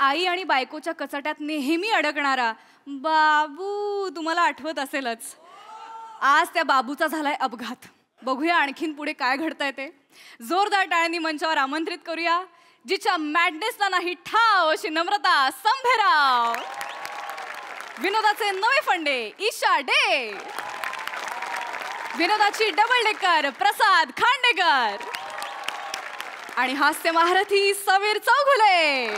आई आणि बायकोच्या कचाट्यात नेहमी अडकणारा बाबू तुम्हाला आठवत असेलच. आज त्या बाबूचा झालाय अपघात. बघूया आणखीन पुढे काय घडतंय ते. जोरदार टाळ्यांनी मंचावर आमंत्रित करूया जिच्या मॅडनेसला नाही ठाव अशी नम्रता संभेराव, विनोदाचे नवे फंडे ईशा डे, विनोदाची डबल डेकर प्रसाद खांडेकर आणि हास्य महारथी समीर चौगुले.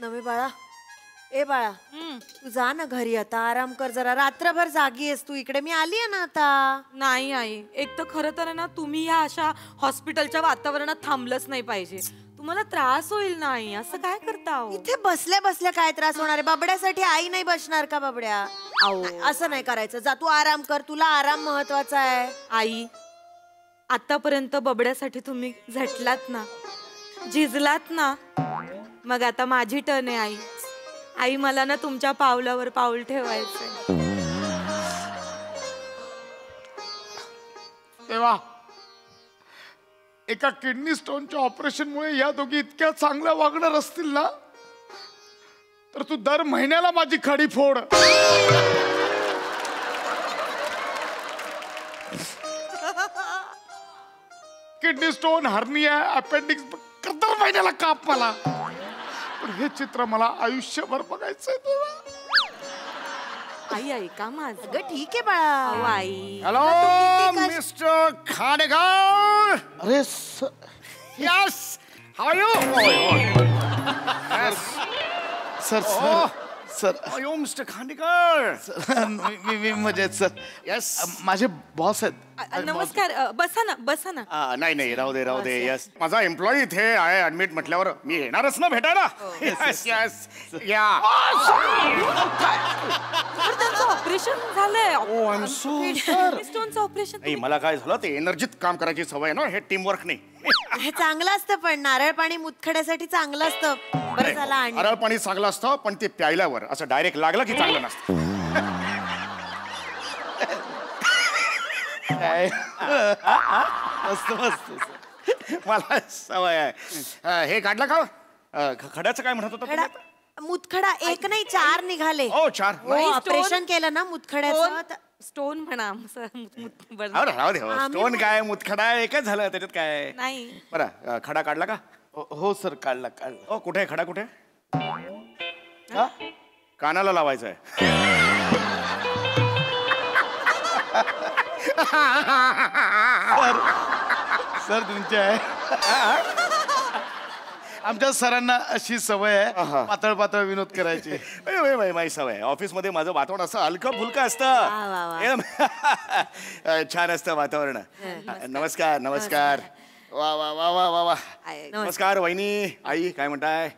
नवे बाळा, ए बाळा, तू जा ना घरी आता, आराम कर जरा. रात्रभर जागी आहेस तू. इकडे मी आली आहे ना आता. नाही आई, एक तर खरं तर ना तुम्ही या अशा हॉस्पिटलच्या वातावरणात थांबलंच नाही पाहिजे. तुम्हाला त्रास होईल नाही. असं काय करता हो? इथे बसल्या बसल्या काय त्रास होणार आहे? बाबड्यासाठी आई नाही बसणार का बाबड्या? असं नाही करायचं. जा तू आराम कर, तुला आराम महत्वाचा आहे. आई, आतापर्यंत बबड्यासाठी तुम्ही झटलात ना, झिजलात ना, मग आता माझी टर्न आहे आई. आई मला ना तुमच्या पावलावर पाऊल ठेवायचंय. तेव्हा एका किडनी स्टोनच्या ऑपरेशनमुळे या दोघी इतक्या चांगल्या वागणार असतील ना, तर तू दर महिन्याला माझी खडी फोड. किडनी स्टोन, हर्निया, अपेंडिक्स दर महिन्याला काप मला. पण हे चित्र मला आयुष्यभर बघायचंय तेव्हा. आई ऐका माझं. अगं ठीक आहे बाळा. आई, हॅलो मिस्टर खांडेकर. अरे yes, how are you? Sir sir sir अयो मिस्टर खांडेकर. मी मजेत सर. यस, माझे बॉस आहेत. नमस्कार. बसा ना, बसा ना. नाही नाही, राहू दे. यस, माझा एम्प्लॉई इथे आहे ऍडमिट म्हटल्यावर मी येणारच ना भेटायला. यस यस या. त्यांचं ऑपरेशन झालंय. Oh I am so sorry. स्टोनचं ऑपरेशन. नाही, मला काय झालं ते एनर्जीत काम करायची सवय ना, हे टीम वर्क नाही. हे चांगलं असतं, पण नारळ पाणी मुतखड्यासाठी चांगलं असतं. बरं झालं आणि नारळ पाणी चांगलं असतं, पण ते प्यायल्यावर असं डायरेक्ट लागलं की चांगलं नसतं. मस्त मस्त. मला सवय आहे. हे काढलं का? खड्याचं काय म्हणत होता तुम्ही? मुतखडा एक नाही 4 निघाले. ओ 4. ऑपरेशन केलं ना मुतखड्याचं. स्टोन म्हणा. राहू दे. स्टोन काय, मुतखडा एकच झालं, त्याच्यात काय नाही. बरं, खडा काढला का? हो सर, काढला. ओ कुठे खडा? कुठे? कानाला लावायचं आहे. सर तुमच्या आमच्या सरांना अशी सवय आहे पातळ पातळ विनोद करायची. माझी सवय आहे. ऑफिसमध्ये माझं वातावरण असं हलकं फुलकं असतं. छान असतं वातावरण. नमस्कार नमस्कार. वा वा वा वा वा वा. नमस्कार वहिनी. आई काय म्हणताय?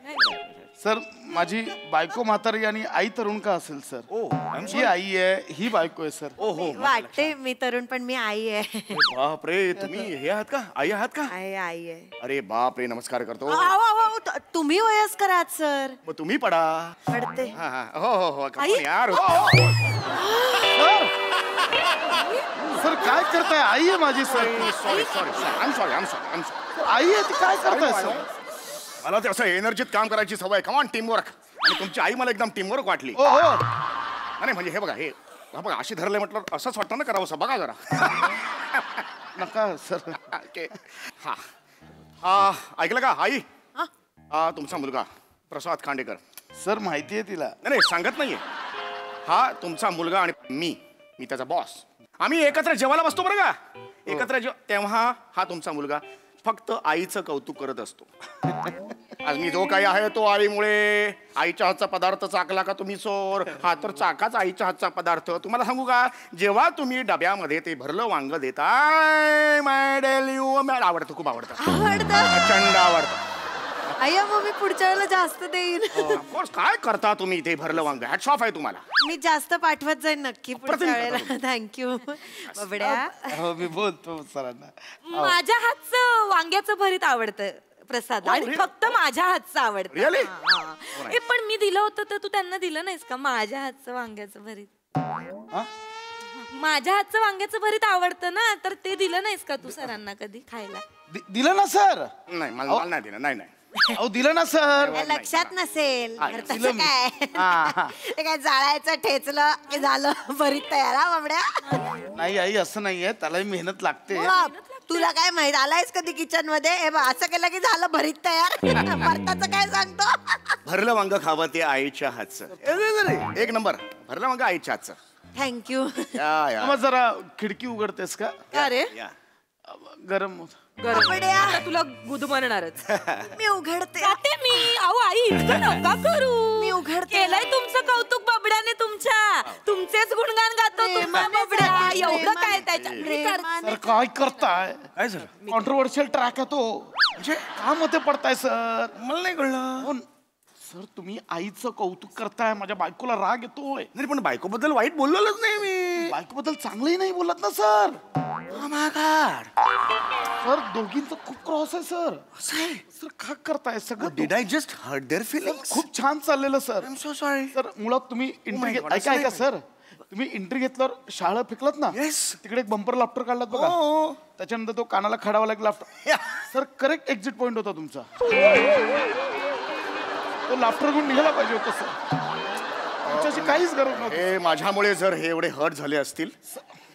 सर माझी बायको म्हातारी आणि आई तरुण का असेल सर? ओ ही आई आहे, ही बायको आहे सर. ओ हो, वाटते मी तरुण पण मी आई आहे. बाप रे, तुम्ही हे आहात का? आई आहात का? आई आहे. अरे बाप रे, नमस्कार करतो. तुम्ही वयस्कर आहात सर. मग तुम्ही पडा. पडते. हो हो हो यार. सर काय करताय? आई आहे माझी सर. Sorry sorry. आई आहे ती, काय करताय सर? मला ते असं एनर्जीत काम करायची सवय. कमान टीमवर्क. आणि तुमची आई मला एकदम टीमवर्क वाटली. हो हो. नाही म्हणजे हे बघा, हे बघा अशी धरले म्हटलं असंच वाटतं ना करावं. बघा जरा. नका सर. हा ऐकलं का आई? तुमचा मुलगा प्रसाद खांडेकर. सर माहिती आहे तिला. नाही सांगत नाहीये. हा तुमचा मुलगा आणि मी त्याचा बॉस. आम्ही एकत्र जेवायला बसतो बरं का. एकत्र तेव्हा हा तुमचा मुलगा फक्त आईचं कौतुक करत असतो. आज मी जो काही आहे तो आईमुळे. आईच्या हातचा पदार्थ चाकला का तुम्ही चोर? हा तर चाकाच आईच्या हातचा पदार्थ. तुम्हाला सांगू का, जेव्हा तुम्ही डब्यामध्ये ते भरलं वांग देताय आवडतं, खूप आवडतं. प्रचंड आवडतं. अय्या मग मी पुढच्या वेळेला जास्त देईन. ऑफकोर्स. काय करता तुम्ही ते भरलं वांग? हॅट्स ऑफ आहे तुम्हाला. मी जास्त पाठवत जाईन नक्की पुढच्या वेळेला. थँक्यू बाबड्या. हो मी बोलतो सरांना. माझ्या हातचं वांग्याचं भरीत आवडतं प्रसाद, आणि फक्त माझ्या हातचं आवडतं. Really? पण मी दिलं होतं तर तू त्यांना दिलं नाहीस का माझ्या हातचं वांग्याचं भरीत? हा? माझ्या हातचं वांग्याचं भरीत आवडतं ना, तर ते दिलं नाहीस का तू सरांना कधी खायला? दिलं ना सर? नाही मला नाही दिलं, नाही नाही अहो दिलं ना सर. लक्षात नसेल हा, तर दिलं तसं मी. काय हा. ते काय जाळायचं ठेचलं की झालं भरीत तयार हा बाबड्या. नाही आई असं नाहीये, त्यालाही मेहनत लागते. बाप, तुला काय माहित आलायस कधी किचन मध्ये हे बघ, असं केलं की झालं भरीत तयार. भरताचं काय सांगतो. भरलं वांग खावं ते आईच्या हातचं. एक नंबर भरलं वांग आईच्या हातचं. थँक्यू. या मग जरा खिडकी उघडतेस का? अरे या गरम होत. बाबड्या आता तुला गुदमरणारच. मी उघडते. जाते मी. अहो आई इतकं नका करू. मी उघडते. केलंय तुमचं कौतुक बबड्याने तुमच्या. तुमचेच गुणगान गातो तुमचा बबड्या. एवढं काय त्याच्या मी करते. सर काय करताय? काय झालं? कॉन्ट्रोवर्शियल ट्रॅक आहे तो. म्हणजे का मध्ये पडताय सर? मला नाही कळलं. हो, सर तुम्ही आईचं कौतुक करताय, माझ्या बायकोला राग येतोय. नाही पण बायकोबद्दल वाईट बोललेलंच नाही मी. बायकोबद्दल चांगलंही नाही बोलत ना सर. सर दोघींचं खूप क्रॉस आहे सर. सर का करताय सगळं? Did I just hurt their feelings? खूप छान चाललेलं sir. I am so sorry. Sir मुळात तुम्ही my एंट्री God, ऐका ऐका असं सर, तुम्ही एंट्री घेतल्यावर शाळा फेकलात ना, Yes. तिकडे एक बंपर लाफ्टर काढलात बघा. हो. त्याच्यानंतर तो कानाला खडावा लागला laughter. Yeah. Sir correct exit point होता तुमचा. तो लाफ्टर घेऊन निघाला पाहिजे होता सर. तुमच्याशी काहीच गरज नव्हती. हे माझ्यामुळे जर हे एवढे हर्ट झाले असतील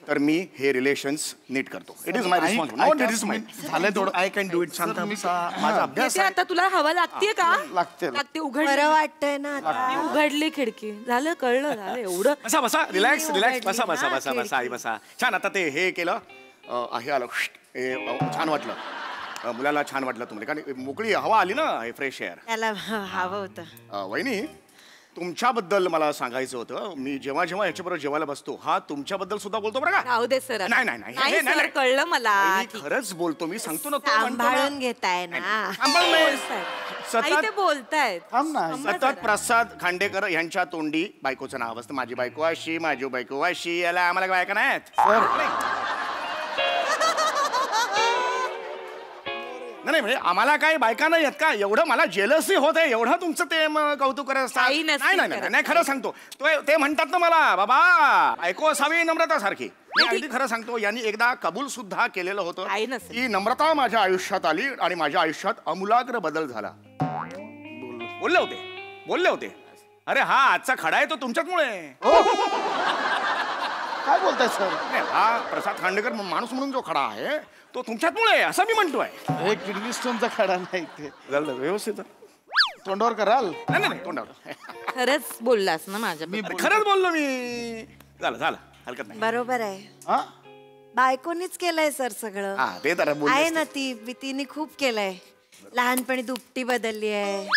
तर मी हे रिलेशन्स नीट करतो. इट इज माय ऐका, रिस्पॉन्सिबिलिटी. झालंय तेवढं. I can do it. शांत बसा. माझा अभ्यास येते आहे. आता तुला हवा लागतेय का? लागते. लागते. उघड. बरं वाटतंय ना आता. मी उघडली खिडकी. झालं कळलं झालं एवढं. बसा बसा रिलॅक्स रिलॅक्स उघडली बसा बसा ना बसा बसा आई बसा. छान आता ते हे केलं हे आलं हे छान वाटलं. मुलाला छान वाटलं तुम्हाला कारण मोकळी हवा आली ना हे फ्रेश एअर. त्याला हवं होतं. वहिनी तुमच्याबद्दल मला सांगायचं होतं. मी जेव्हा जेव्हा याच्याबरोबर जेवायला बसतो हा तुमच्याबद्दल सुद्धा बोलतो बरं का. राहू दे सर. नाही नाही नाही हे- सर कळलं मला. वहिनी, खरंच बोलतो मी सांगतो ना तो म्हणतो ना. सांभाळून घेताय ना. सांभाळ नाही. आई ते सतत बोलतायत. थांब ना. सतत प्रसाद खांडेकर यांच्या तोंडी बायकोचं नाव असतं. माझी बायको अशी माझी बायको अशी. याला आम्हाला बायका नाहीत. नाही म्हणजे आम्हाला काही बायका नाही आहेत का एवढं मला जेलसी होत आहे एवढं तुमचं ते कौतुक करत असतात. काही नाही नसतील नाही नाही करत. नाही, खरं सांगतो ते म्हणतात ना मला बाबा ऐको असावी नम्रता सारखी. मी अगदी खरं सांगतो यांनी एकदा कबूल सुद्धा केलेलं होतं काही नसेल. की नम्रता माझ्या आयुष्यात आली आणि माझ्या आयुष्यात आमूलाग्र बदल झाला. बोलले होते. अरे हा आजचा खडा आहे तो तुमच्याचमुळे. काय बोलताय सर? नाही, हा प्रसाद खांडेकर माणूस म्हणून जो खडा आहे तो तुमच्याचमुळे आहे, असं मी म्हणतोय. हे किडनी स्टोनचा खडा नाही ते. झालं व्यवस्थित. तोंडावर कराल? नाही नाही तोंडावर. खरंच बोललास ना माझ्या. मी अरे, खरंच बोललो मी. झालं हरकत नाही. बरोबर आहे. हा? बायकोनीच केलंय सर सगळं. हा ते तर बोललेस आहे तू. ना तिने खूप केलंय. लहानपणी दुपटी बदलली आहे.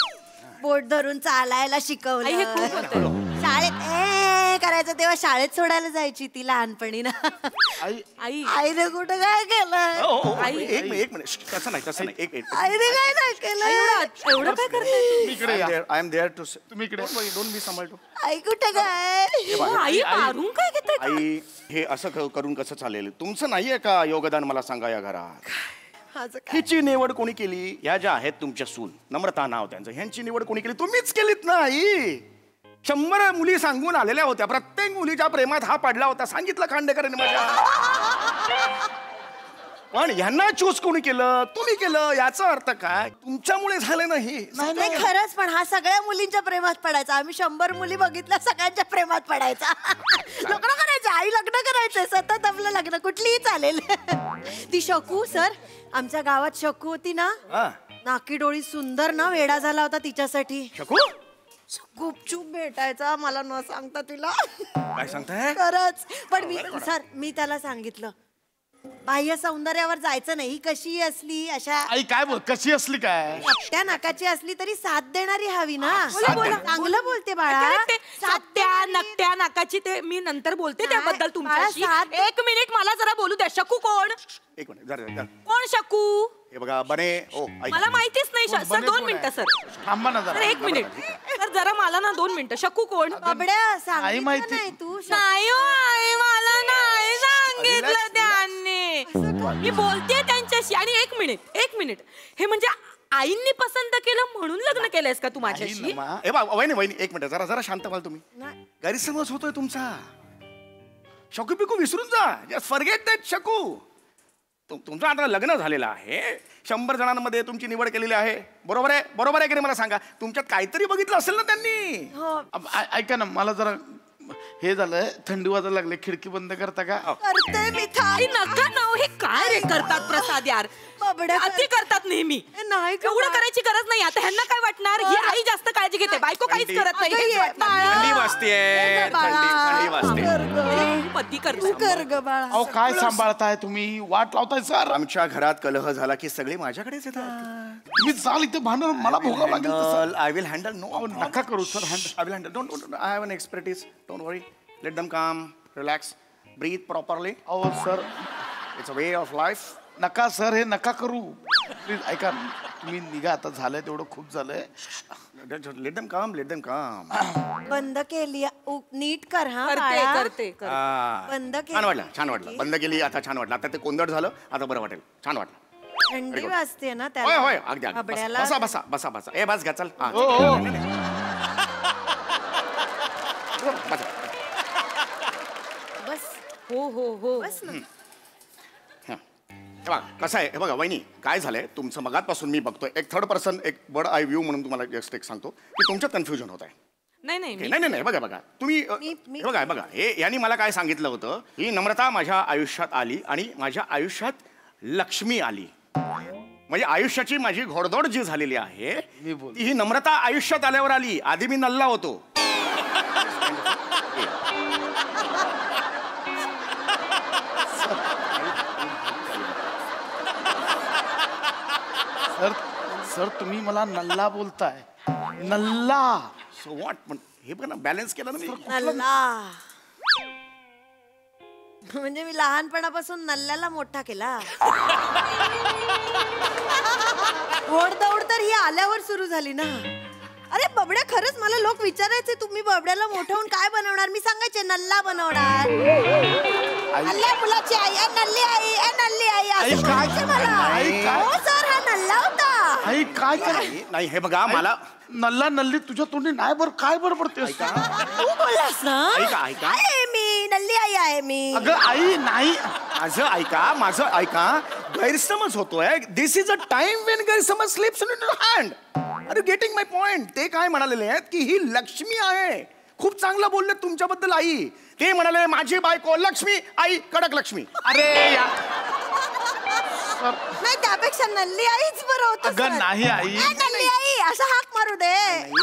बोट धरून चालायला आई, हे खूप शिकवलं. होतंय. शाळेत करायचं तेव्हा शाळेत सोडायला जायची ती लहानपणी ना. आई आई आईने कुठं काय केलं. हो, आई. एक मिनिट तसं नाही एक आईने काय नाही केलं. एवढं काय करताय तू? इकडे या. I am there too. तुम्ही इकडे. डोंट बी सांभाळतो. आई कुठं काय. हो, आई मारून काय घेताय का? आई हे असं करून कसं चालेल. तुमचं नाहीये का योगदान मला सांगा या घरात. माझं काय. हिची निवड कोणी केली. ह्या ज्या आहेत तुमच्या सून नम्रता नाव त्यांचं ह्यांची निवड कोणी केली. तुम्हीच केलीत ना आई. 100 मुली सांगून आलेल्या होत्या. प्रत्येक मुलीच्या प्रेमात हा पडला होता. सांगितलं खांडेकरांनी माझ्या. पण ह्यांना चूज कोणी केलं. तुम्ही केलं. याचा अर्थ काय तुमच्यामुळे झालं नाही. नाही खरंच पण हा सगळ्या मुलींच्या प्रेमात पडायचा. आम्ही 100 मुली बघितल्या सगळ्यांच्या प्रेमात पडायचा. लग्न करायचं आई लग्न करायचंय सतत आपलं लग्न कुठलीही चालेल. ती शकू सर आमच्या गावात शकू होती ना. हा. नाकी डोळी सुंदर ना वेडा झाला होता तिच्यासाठी. शकू गुपचूप भेटायचा मला न सांगता तिला. काय सांगताय. खरंच पण मी त्याला सांगितलं बाह्य सौंदर्यावर जायचं नाही. ही कशी असली अशा आई काय बोल कशी असली काय? त्या नाकाची असली तरी साथ देणारी हवी ना. बोला, बोला. चांगलं बोलते बाळा. ते सात्या नकट्या नाकाची ते मी नंतर बोलते नाही, त्याबद्दल तुमच्याशी. बाळा, साथ- 1 मिनिट मला जरा बोलू द्या. शकू कोण? एक मिनिट जरा कोण शकू? हे बघा बने ओ ऐक. मला माहितीच नाही. सर बने 2 कोण मिनिटं आहे? सर. थांबा ना सर जरा. 1 मिनिट. सर जरा मला ना 2 मिनिटं. शकू कोण? बाबड्या आई सांगितलं माहिती- नाही तू. नाही हो आई मला नाही सांगितलं Relax, त्यांनी. मी बोलते त्यांच्याशी. आणि 1 मिनिट हे म्हणजे आईंनी पसंत केलं म्हणून लग्न केलंयस का तू माझ्याशी? आई नमा. वहिनी एक मिनिट जरा शांत व्हाल तुम्ही. गैरसमज होतोय तुमचा. शकू पिकू विसरून जा. जस्ट फॉरगेट दॅट शकू. तुमचं आता लग्न झालेलं आहे, 100 जणांमध्ये तुमची निवड केलेली आहे. बरोबर आहे, बरोबर आहे की नाही मला सांगा. तुमच्यात काहीतरी बघितलं असेल ना त्यांनी. ऐका ना, मला जरा हे झालंय, थंडी वाजायला लागले. खिडकी बंद करता का? करते मी आई नका नाव, हे काय रे करतात प्रसाद यार. बाबड्या अति करतात नेहमी. नाही का एवढं करायची गरज नाही. आता ह्यांना काय वाटणार, ही आई जास्त काळजी घेते, बायको काहीच करत नाही. अगं हेच ये, वाटणार. बाळा. थंडी वाजतेय, थंडी वाजते. कर ग. पती करतो. तू कर ग बाळा. अहो काय सांभाळताय तुम्ही, वाट लावताय सर. आमच्या घरात कलह झाला की सगळे माझ्याकडेच येतात. तुम्ही चाल इथे भांडण, मला भोगावं लागेल तसं. I will handle. नो नका करू sir. I will handle. Don't. I have an expertise. Don't worry. Let them calm, relax, breathe properly. अहो sir, It's a way of life. नका सर, हे नका करू प्लीज. ऐका, तुम्ही निघा आता, झालंय तेवढं खूप झालंय. Let them calm. Let them calm. बंद केली नीट कर हा करते बाळा. करते करते. बंद केली. छान वाटलं, छान वाटलं. बंद केली, आता छान वाटलं. आता ते कोंदट झालं, आता बरं वाटेल. छान वाटलं. थंडी वाजते ना होय त्याला. होय, अगदी अगदी. बाबड्याला बसा बसा बसा बसा. ए बस घ्या, चल. हा, हो, हो. बसा. बस हो हो हो. बस ना. हे बघा कसं आहे, हे बघा वहिनी, काय झालंय तुमचं मगातपासून मी बघतोय. एक थर्ड पर्सन, एक बर्ड आय व्ह्यू म्हणून तुम्हाला जस्ट एक सांगतो की तुमच्यात कन्फ्युजन होत आहे. नाही नाही नाही नाही नाही, बघा बघा तुम्ही हे बघा बघा, हे यांनी मला काय सांगितलं होतं, ही नम्रता माझ्या आयुष्यात आली आणि माझ्या आयुष्यात लक्ष्मी आली. म्हणजे आयुष्याची माझी घोडदौड जी झालेली आहे ती ही नम्रता आयुष्यात आल्यावर आली. आधी मी नल्ला होतो. सर सर, तुम्ही मला नल्ला बोलताय. नल्ला. सो व्हॉट, पण हे बघा ना, बॅलन्स केलं ना मी. नल्ला म्हणजे मी लहानपणापासून नल्ल्याला मोठा केला. घोडदौड तर ही आल्यावर सुरू झाली ना. अरे बबड्या, खरंच मला लोक विचारायचे तुम्ही बबड्याला मोठं होऊन काय बनवणार. मी सांगायचे नल्ला बनवणार. नल्ल्या मुलाची आई, नल्ली आई, नल्ली आई असं म्हणायचे मला. हो सर, हा नल्ला होता. आई काय कर. नाही हे बघा, मला नल्ला नल्ली तुझ्या तोंडी नाही बरं. काय बरं पडतेस? तू बोललास ना. ऐका ऐका, आहे मी नल्ली आई आहे मी. अगं आई नाही. माझं ऐका. गैरसमज होतोय. This is a time when गैरसमज slips in your hand. Are you getting my point? ते काय म्हणालेले आहेत की ही लक्ष्मी आहे. खूप चांगलं बोलले तुमच्याबद्दल आई. ते म्हणाले माझी बायको लक्ष्मी, आई कडक लक्ष्मी. अरे नाही, त्यापेक्षा नल्ली आईच बरं होतं. अगं नाही आई. नल्ली आई असं हाक मारू दे.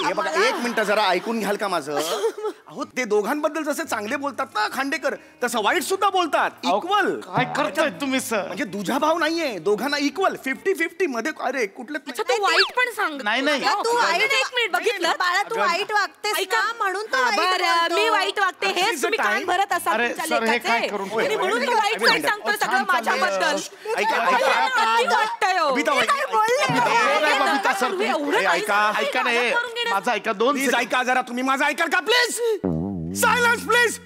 हे बघा, एक मिनिट जरा ऐकून घ्याल का माझं? अहो, ते दोघांबद्दल जसे चांगले बोलतात ना खांडेकर, तसं वाईट सुद्धा बोलतात. इक्वल. काय करताय तुम्ही सर? म्हणजे दुजा भाव नाहीये, दोघांना इक्वल 50-50 मध्ये. अरे कुठलं अच्छा, तू वाईट पण सांग. नाही, नाही. तू वाईट एक मिनिट बघितलं. बाळा, तू वाईट वागतेस ऐका, ना, म्हणून तू वाईट बरं, बोलतो. मी वाईट वागते This हेच is तुम्ही the कान time. भरत असाल अरे, तुमच्या सर, हे काय लेकाचे. करून आणि म्हणून तू वाईट एक वाईट मिनिट. सांगतोय सगळं माझ्याबद्दल. ऐका अति वाटतंय हो. कविता वहिनी, काय बोलले? नाही, बबिता सर, तुम्ही- एवढं हे काही ऐका. सांगू ऐका नका, नाही. करून घेण्यास- माझं ऐका. 2 प्लीज ऐका जरा. तुम्ही माझं ऐकाल का प्लीज? Silence please.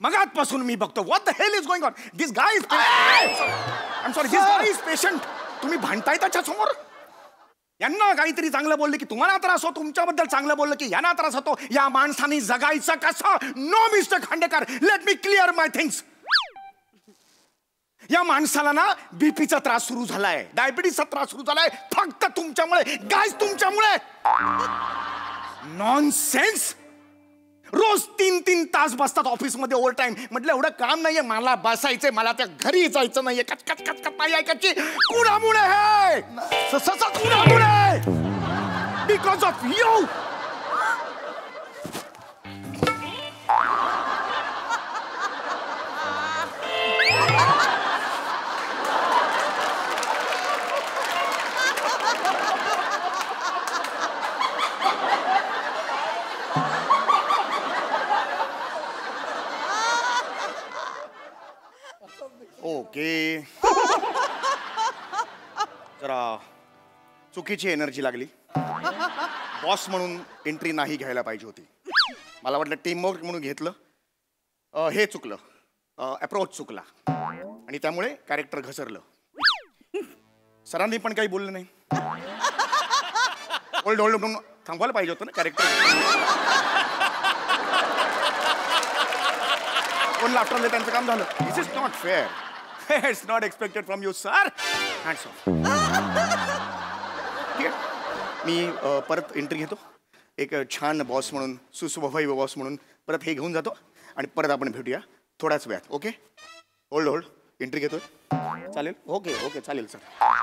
मगातपासून मी बघतो. What the hell is going on? This guy is I am sorry, this guy is patient. तुम्ही भांडताय त्याच्या समोर. यांना काहीतरी चांगलं बोलले की तुम्हाला त्रास होतो, तुमच्याबद्दल चांगलं बोललं की यांना त्रास होतो. या माणसाने जगायचं कसं? No mister Khandekar, let me clear my things. या माणसाला ना बीपीचा त्रास सुरू झालाय, डायबिटीसचा त्रास सुरू झालाय, फक्त तुमच्यामुळे. गाईज तुमच्यामुळे. नॉनसेन्स. रोज 3-3 तास बसतात ऑफिसमध्ये ओव्हर टाइम. म्हटलं एवढं काम नाहीये मला बसायचंय, मला त्या घरी जायचं नाहीये. कच कच कच कच नाही ऐकायची. कुणामुळे हे? कुणामुळे? Because of you. ओके. जरा चुकीची एनर्जी लागली. बॉस म्हणून एंट्री नाही घ्यायला पाहिजे होती. मला वाटलं टीमवर्क म्हणून घेतलं. हे चुकलं. अप्रोच चुकला आणि त्यामुळे कॅरेक्टर घसरलं. सरांनी पण काही बोललं नाही. होल्ड म्हणून थांबवायला पाहिजे होतं ना कॅरेक्टर. कोण लाफ्टर त्यांचं काम झालं. This is not fair. It's not expected from you sir. Hands off. ठीक आहे, मी परत एंट्री घेतो. एक छान बॉस म्हणून, सुसुभवाई बॉस म्हणून परत हे घेऊन जातो आणि परत आपण भेटूया थोड्याच वेळात. ओके, होल्ड एंट्री घेतोय. चालेल? ओके ओके चालेल सर.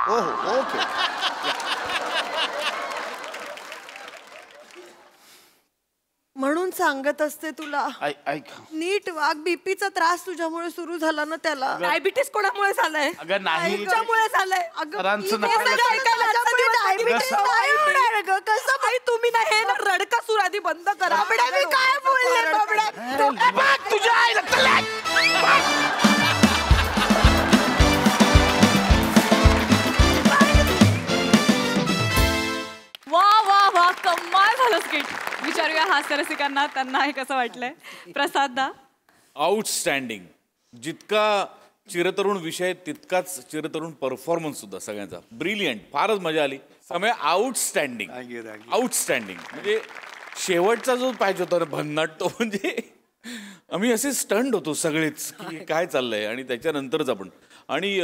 हो हो ओके. म्हणून सांगत असते तुला, ऐक नीट वाग. बीपीचा त्रास तुझ्यामुळे सुरू झाला ना त्याला. डायबिटीस कोणामुळे झालंय? अगं नाही, तुमच्यामुळे झालंय. सरांचं हे नका सगळं लक्ष- ऐकायला माझ्यामुळे diabetes नाही होणार गं. कसं आई तुम्ही ना हे ना रडका सूर आधी बंद करा. बाबड्या, मी काय बोलले बाबड्या? बघ तुझ्या आईला चल. वा वा वा, कमाल झालं स्किट. विचारूया हास्यरसिकांना त्यांना हे कसं वाटलंय. प्रसाद दा. आउटस्टँडिंग. जितका चिरतरुण विषय तितकाच चिरतरुण परफॉर्मन्स सुद्धा सगळ्यांचा. ब्रिलियंट, फारच मजा आली. समय आउटस्टँडिंग. आउटस्टँडिंग म्हणजे शेवटचा जो पाहिजे होता ना भन्नाट, तो म्हणजे आम्ही असे स्टंड होतो सगळेच की काय चाललंय. आणि त्याच्यानंतरच आपण आणि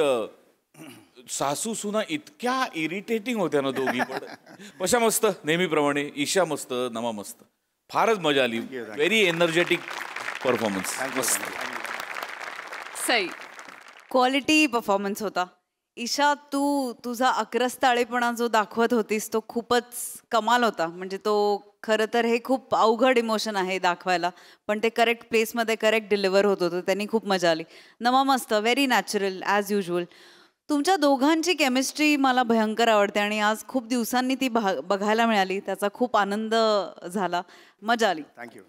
सासू सुना इतक्या इरिटेटिंग होत्या ना दोघी. पण कशा मस्त नेहमीप्रमाणे. ईशा मस्त, नमा मस्त. फारच मजा आली. Very energetic performance. मस्त. सई. क्वालिटी परफॉर्मन्स होता. ईशा, तू तुझा अक्रस्ताळेपणा जो दाखवत होतीस तो खूपच कमाल होता. म्हणजे तो खरं तर हे खूप अवघड इमोशन आहे दाखवायला, पण ते करेक्ट प्लेसमध्ये करेक्ट डिलिव्हर होत होतं. त्यांनी खूप मजा आली. नमा मस्त, व्हेरी नॅचरल ॲज युजल. तुमच्या दोघांची केमिस्ट्री मला भयंकर आवडते आणि आज खूप दिवसांनी ती बघायला मिळाली. त्याचा खूप आनंद झाला. मजा आली. थँक्यू.